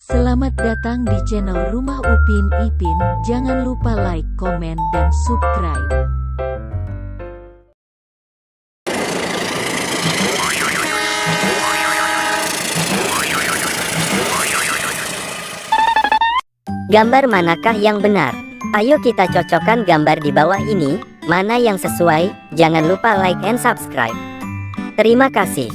Selamat datang di channel Rumah Upin Ipin. Jangan lupa like, komen, dan subscribe. Gambar manakah yang benar? Ayo kita cocokkan gambar di bawah ini, mana yang sesuai. Jangan lupa like and subscribe. Terima kasih.